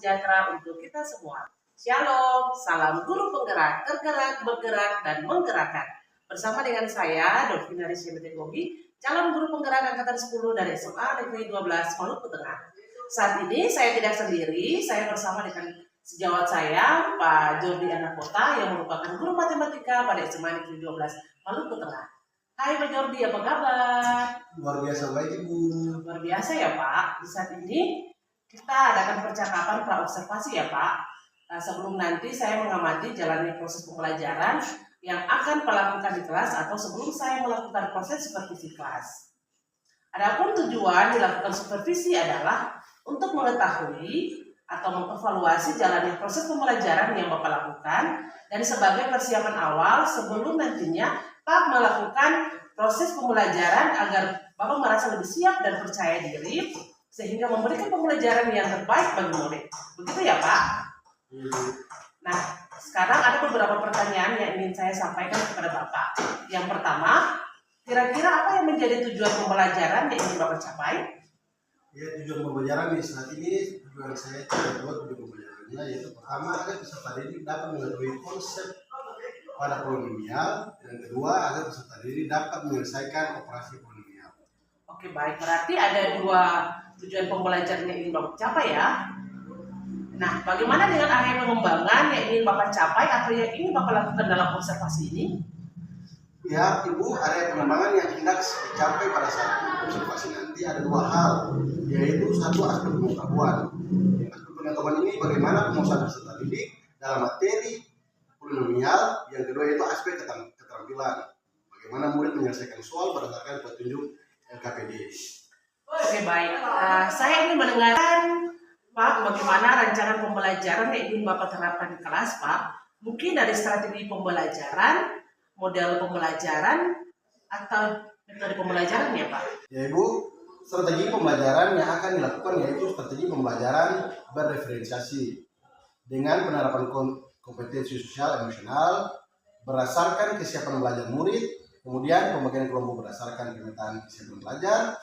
sejahtera untuk kita semua. Shalom, salam guru penggerak, tergerak, bergerak, dan menggerakkan. Bersama dengan saya, Dovina Risya Metegogi, calon guru penggerak angkatan 10 dari SMA Negeri 12 Maluku Tengah. Saat ini saya tidak sendiri, saya bersama dengan sejawat saya, Pak Jordi Anakota, yang merupakan guru matematika pada SMA Negeri 12 Maluku Tengah. Hai Pak Jordi, apa kabar? Luar biasa baik Ibu. Luar biasa ya Pak. Di saat ini kita adakan percakapan pra-observasi ya Pak. Sebelum nanti saya mengamati jalannya proses pembelajaran yang akan melakukan di kelas atau sebelum saya melakukan proses supervisi kelas. Adapun tujuan dilakukan supervisi adalah untuk mengetahui atau mengevaluasi jalannya proses pembelajaran yang Bapak lakukan dan sebagai persiapan awal sebelum nantinya Pak melakukan proses pembelajaran agar Bapak merasa lebih siap dan percaya diri sehingga memberikan pembelajaran yang terbaik bagi murid. Begitu ya Pak? Nah, sekarang ada beberapa pertanyaan yang ingin saya sampaikan kepada Bapak. Yang pertama, kira-kira apa yang menjadi tujuan pembelajaran yang ingin Bapak capai? Ya, tujuan pembelajaran di saat ini, tujuan saya kedua tujuan pembelajarannya yaitu pertama agar peserta didik dapat mengetahui konsep pada polinomial, dan kedua agar peserta didik dapat menyelesaikan operasi polinomial. Oke baik, berarti ada dua tujuan pembelajaran yang ingin Bapak capai ya. Nah, bagaimana dengan area pengembangan yang ingin Bapak capai atau yang ingin Bapak lakukan dalam observasi ini? Ya, Ibu, area pengembangan yang hendak dicapai pada saat observasi nanti ada dua hal, yaitu satu aspek pengetahuan. Aspek pengetahuan ini bagaimana penguasaan peserta didik dalam materi polinomial, yang kedua itu aspek keterampilan. Bagaimana murid menyelesaikan soal berdasarkan petunjuk LKPD. Oke baik, saya ingin mendengarkan Pak bagaimana rancangan pembelajaran yang ingin Bapak terapkan di kelas Pak. Mungkin dari strategi pembelajaran, model pembelajaran, atau metode pembelajaran ya Pak? Ya Ibu, strategi pembelajaran yang akan dilakukan yaitu strategi pembelajaran berreferensiasi dengan penerapan kompetensi sosial emosional berdasarkan kesiapan belajar murid, kemudian pembagian kelompok berdasarkan pemetaan kesiapan belajar,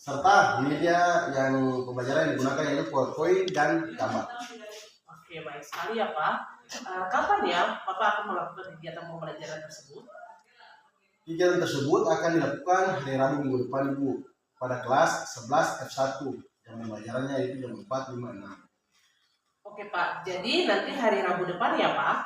serta media yang pembelajaran yang digunakan yaitu PowerPoint dan gambar. Oke baik sekali ya Pak. Kapan ya Bapak akan melakukan kegiatan pembelajaran tersebut? Kegiatan tersebut akan dilakukan hari Rabu minggu depan Ibu pada kelas 11 F1. Jam pembelajarannya itu jam 4, 5, 6. Oke Pak, jadi nanti hari Rabu depan ya Pak,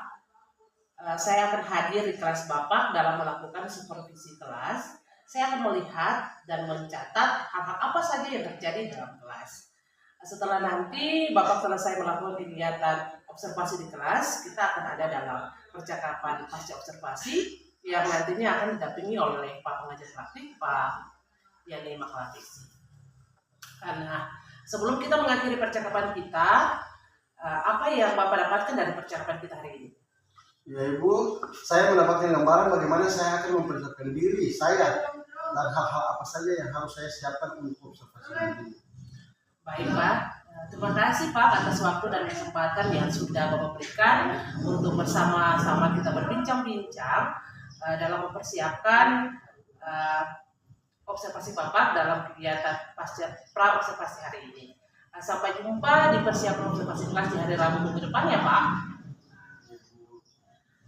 saya akan hadir di kelas Bapak dalam melakukan supervisi kelas. Saya akan melihat dan mencatat hal-hal apa saja yang terjadi dalam kelas. Setelah nanti Bapak selesai melakukan kegiatan observasi di kelas, kita akan ada dalam percakapan pasca observasi yang nantinya akan didampingi oleh Pak pengajar praktik, Pak Yani Makalapisi. Karena sebelum kita mengakhiri percakapan kita, apa yang Bapak dapatkan dari percakapan kita hari ini? Ya Ibu, saya mendapatkan gambaran bagaimana saya akan mempersiapkan diri saya dan hal-hal apa saja yang harus saya siapkan untuk observasi ini. Baik Pak, terima kasih Pak atas waktu dan kesempatan yang sudah Bapak berikan untuk bersama-sama kita berbincang-bincang dalam mempersiapkan observasi Bapak dalam kegiatan pra-observasi hari ini. Sampai jumpa di persiapan observasi kelas di hari Rabu minggu depan ya Pak.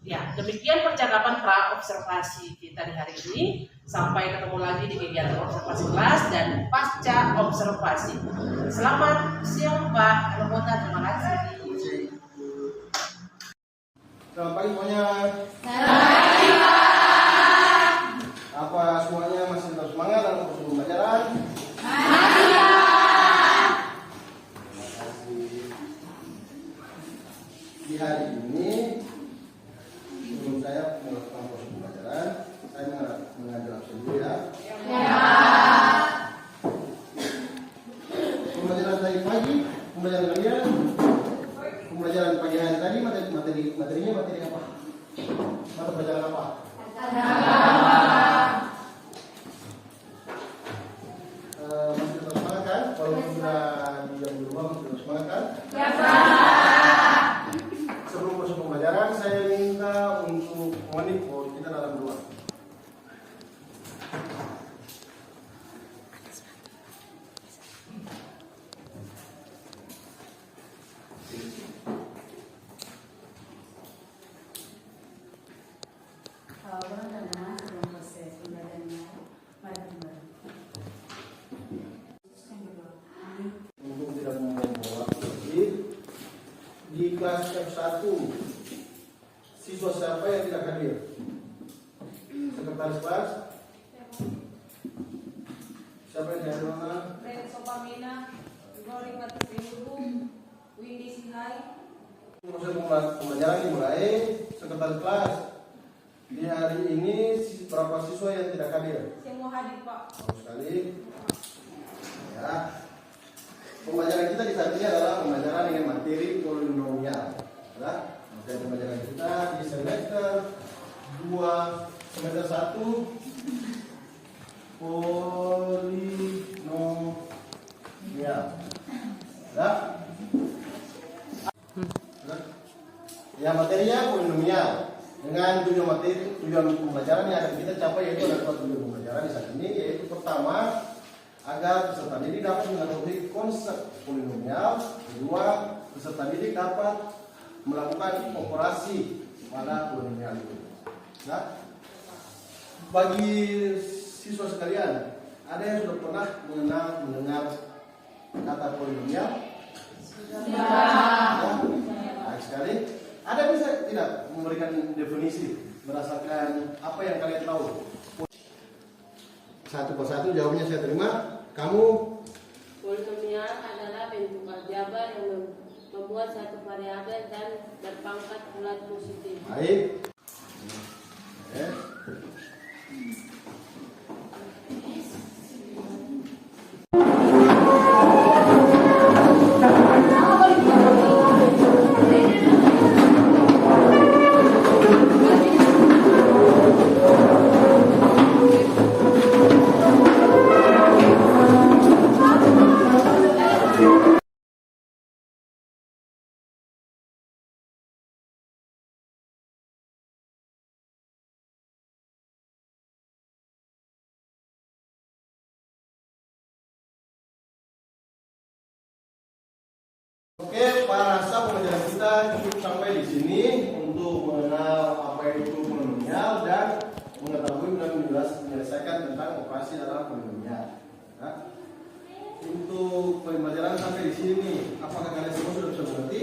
Ya, demikian percakapan pra-observasi kita di hari ini. Sampai ketemu lagi di kegiatan observasi kelas dan pasca observasi. Selamat siang Pak Anggota, terima kasih. Selamat pagi semuanya. Selamat pagi Pak. Apa semuanya masih tetap semangat dalam proses pembelajaran? Masih Pak. Terima kasih. Di hari ini sebelum saya melakukan proses pembelajaran, saya mengambil absen dulu ya. Ya. Pembelajaran tadi pagi, pembelajaran kalian, pembelajaran pagi hari tadi materinya materi apa? Mata pelajaran apa? Masih tetap semangat kan? Walaupun sudah di jam berubah masih tetap semangat kan? Ya Pak. Sebelum masuk pembelajaran, saya minta untuk monitor kita dalam ruang. Orang dan sebelum proses pembelajarannya, mari kembali. Untuk tidak membawa waktu di kelas F1 siswa siapa yang tidak hadir? Sekretaris kelas? Siapa yang hadir? Mana? Ren Sopamina, Glory Matusenggu, Windy Sihai. Proses pembelajaran dimulai. Sekretaris kelas, di hari ini berapa siswa yang tidak hadir? Semua hadir Pak. Bagus sekali. Ya. Pembelajaran kita di saat ini adalah pembelajaran dengan materi polinomial. Ya. Materi pembelajaran kita di semester 2, semester 1 polinomial. Ya. Ya, materinya polinomial. Dengan tujuan pembelajaran yang akan kita capai yaitu ada dua tujuan pembelajaran di saat ini, yaitu pertama agar peserta didik dapat mengetahui konsep polinomial, kedua peserta didik dapat melakukan operasi pada polinomial itu. Nah, bagi siswa sekalian, ada yang sudah pernah mendengar kata polinomial? Ya, baik sekali. Ada bisa tidak memberikan definisi berdasarkan apa yang kalian tahu? Satu persatu jawabnya saya terima. Kamu? Polinomial adalah bentuk aljabar yang membuat satu variabel dan berpangkat bulat positif. Baik. Oke. Oke, para sah pembelajaran kita cukup sampai di sini untuk mengenal apa itu polinomial dan mengetahui dan menyelesaikan tentang operasi dalam polinomial. Nah, untuk pembelajaran sampai di sini, apakah kalian semua sudah bisa mengerti?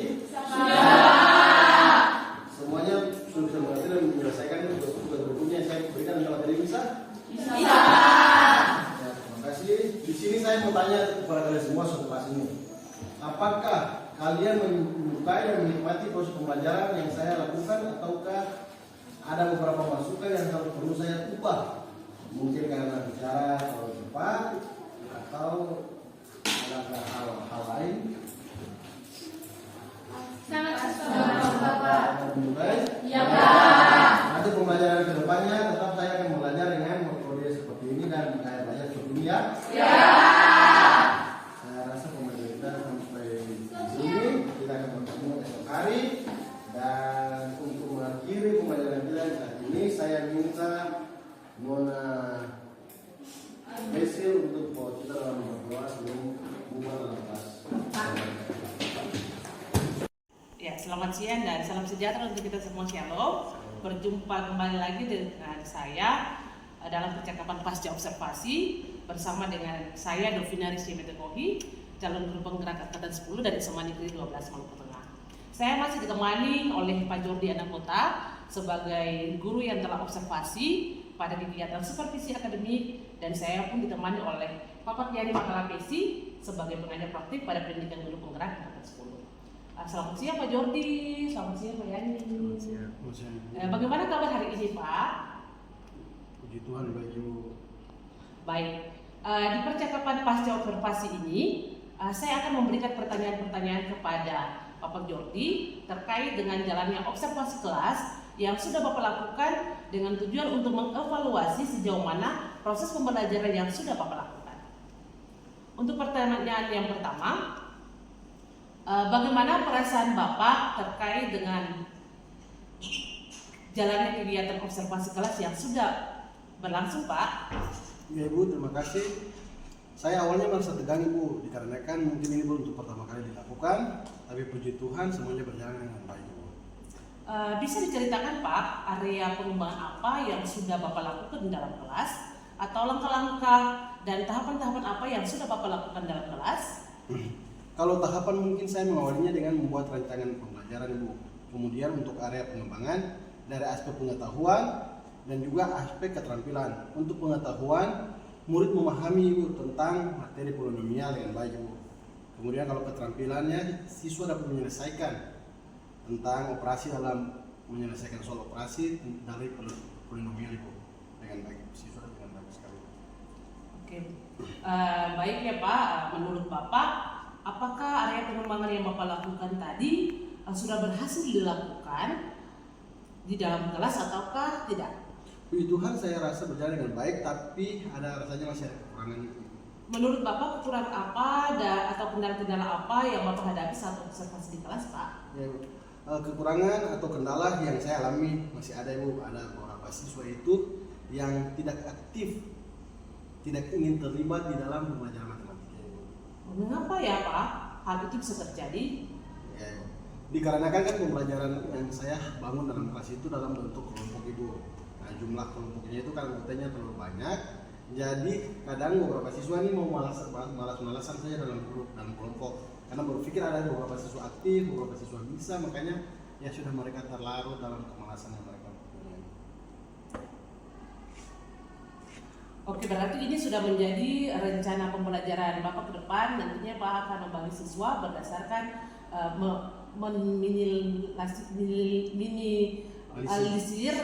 Semuanya sudah bisa mengerti dan menyelesaikan tugas berikutnya yang saya berikan dalam materi bisa? Ya, terima kasih. Di sini saya mau tanya kepada kalian semua soal kelas ini. Apakah kalian menyukai dan menikmati proses pembelajaran yang saya lakukan ataukah ada beberapa masukan yang perlu saya ubah? Mungkin karena bicara terlalu cepat atau ada hal lain? Sangat Bapak. Menyukai? Ya Pak. Nanti pembelajaran kedepannya tetap saya akan belajar dengan metode seperti ini dan saya belajar seperti ini ya. Ya. Saya rasa pembelajaran kita sampai di sini. Kita akan bertemu esok hari. Dan untuk mengakhiri pembelajaran kita saat ini, saya minta Mona Basil untuk bawa kita dalam berdoa sebelum bubar dalam kelas. Ya, selamat siang dan salam sejahtera untuk kita semua. Shalom. Berjumpa kembali lagi dengan saya dalam percakapan pasca observasi bersama dengan saya Dovina Rizky Metekohi, calon guru penggerak angkatan 10 dari SMA Negeri 12 Maluku Tengah. Saya masih ditemani oleh Pak Jordi Anakota sebagai guru yang telah observasi pada kegiatan supervisi akademik, dan saya pun ditemani oleh Bapak Kiai Makalapesi sebagai pengajar praktik pada pendidikan guru penggerak angkatan 10. Selamat siang Pak Jordi, selamat siang Pak Yani. Selamat siang. Bagaimana kabar hari ini Pak? Puji Tuhan baik Ibu. Baik, di percakapan pasca observasi ini saya akan memberikan pertanyaan-pertanyaan kepada Bapak Jordi terkait dengan jalannya observasi kelas yang sudah Bapak lakukan dengan tujuan untuk mengevaluasi sejauh mana proses pembelajaran yang sudah Bapak lakukan. Untuk pertanyaan yang pertama, bagaimana perasaan Bapak terkait dengan jalannya kegiatan observasi kelas yang sudah berlangsung Pak? Ya Ibu, terima kasih. Saya awalnya merasa tegang Ibu, dikarenakan mungkin ini baru untuk pertama kali dilakukan, tapi puji Tuhan semuanya berjalan dengan baik Ibu. Bisa diceritakan Pak, area pengembangan apa yang sudah Bapak lakukan di dalam kelas, atau langkah-langkah dan tahapan-tahapan apa yang sudah Bapak lakukan dalam kelas? Kalau tahapan mungkin saya mengawalinya dengan membuat rancangan pembelajaran Ibu. Kemudian untuk area pengembangan dari aspek pengetahuan dan juga aspek keterampilan. Untuk pengetahuan, murid memahami Ibu tentang materi polinomial dengan baik Ibu. Kemudian kalau keterampilannya, siswa dapat menyelesaikan tentang operasi dalam menyelesaikan soal operasi dari polinomial Ibu dengan baik. Siswa dengan baik sekali. Oke, baik ya Pak. Menurut Bapak, apakah area pengembangan yang Bapak lakukan tadi sudah berhasil dilakukan di dalam kelas ataukah tidak? Puji Tuhan saya rasa berjalan dengan baik, tapi rasanya masih ada kekurangan Ibu. Menurut Bapak kekurangan apa atau kendala-kendala apa yang Bapak hadapi saat observasi di kelas Pak? Ya, Ibu. Kekurangan atau kendala yang saya alami masih ada Ibu. Ada beberapa siswa itu yang tidak aktif, tidak ingin terlibat di dalam pembelajaran matematika Ibu. Mengapa ya Pak hal itu bisa terjadi? Ya, Ibu. Dikarenakan kan pembelajaran yang saya bangun dalam kelas itu dalam bentuk kelompok Ibu. Nah, jumlah kelompoknya itu kan anggotanya terlalu banyak. Jadi kadang beberapa siswa ini mau malas-malasan saja dalam kelompok. Karena berpikir ada beberapa siswa aktif, beberapa siswa bisa, makanya ya sudah mereka terlarut dalam kemalasan yang mereka punya. Oke, berarti ini sudah menjadi rencana pembelajaran Bapak ke depan. Nantinya Pak akan membagi siswa berdasarkan minimalisir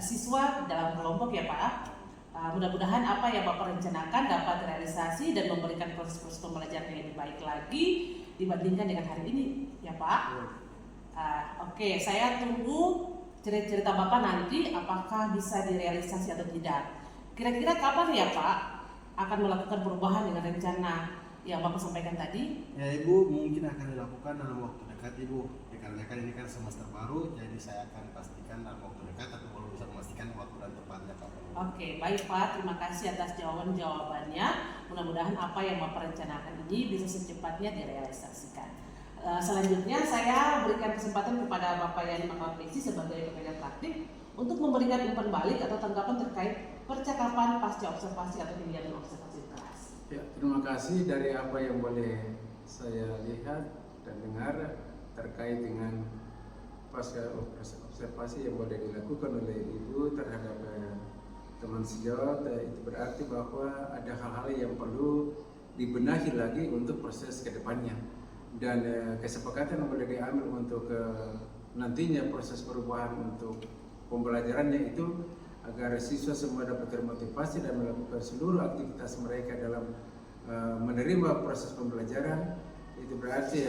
siswa dalam kelompok ya Pak. Mudah-mudahan apa yang Bapak rencanakan dapat realisasi dan memberikan proses pembelajaran yang lebih baik lagi dibandingkan dengan hari ini ya Pak. Oke, saya tunggu cerita Bapak nanti apakah bisa direalisasi atau tidak. Kira-kira kapan ya Pak akan melakukan perubahan dengan rencana yang Bapak sampaikan tadi? Ya Ibu, mungkin akan dilakukan dalam waktu dekat Ibu. Dikarenakan ini kan semester baru, jadi saya akan pastikan dalam waktu dekat, tapi belum bisa memastikan waktu dan tempatnya Pak. Oke, baik Pak, terima kasih atas jawabannya. Mudah-mudahan apa yang Bapak rencanakan ini bisa secepatnya direalisasikan. Selanjutnya saya berikan kesempatan kepada Bapak Yani Makalapesi sebagai pemegang praktik untuk memberikan umpan balik atau tanggapan terkait percakapan pasca observasi atau kegiatan observasi kelas. Ya, terima kasih dari apa yang boleh saya lihat dan dengar terkait dengan pasca observasi yang boleh dilakukan oleh Ibu terhadap teman sejawat. Itu berarti bahwa ada hal-hal yang perlu dibenahi lagi untuk proses kedepannya, dan kesepakatan yang boleh diambil untuk nantinya proses perubahan untuk pembelajarannya itu agar siswa semua dapat termotivasi dan melakukan seluruh aktivitas mereka dalam menerima proses pembelajaran. Itu berarti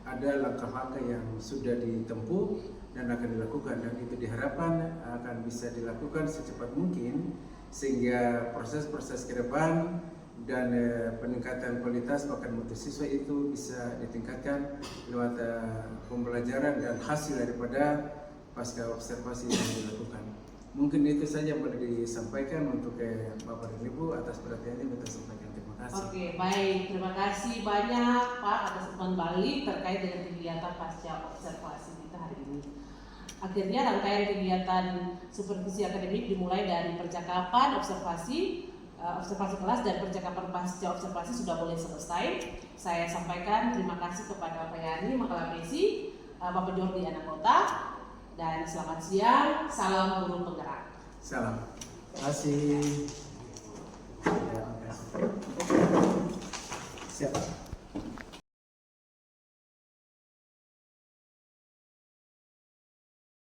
ada langkah-langkah yang sudah ditempuh dan akan dilakukan, dan itu diharapkan akan bisa dilakukan secepat mungkin sehingga proses-proses ke depan dan peningkatan kualitas bahkan mutu siswa itu bisa ditingkatkan lewat pembelajaran dan hasil daripada pasca observasi yang dilakukan. Mungkin itu saja yang boleh disampaikan untuk Bapak dan Ibu. Atas perhatiannya kita sampaikan terima kasih. Oke, baik, terima kasih banyak Pak atas umpan balik terkait dengan kegiatan pasca observasi kita hari ini. Akhirnya rangkaian kegiatan supervisi akademik dimulai dari percakapan observasi kelas dan percakapan pasca observasi sudah boleh selesai. Saya sampaikan terima kasih kepada Pak Yani Makalapesi, Bapak Jordi Anakota, dan selamat siang. Salam guru penggerak. Salam. Terima kasih. Siap.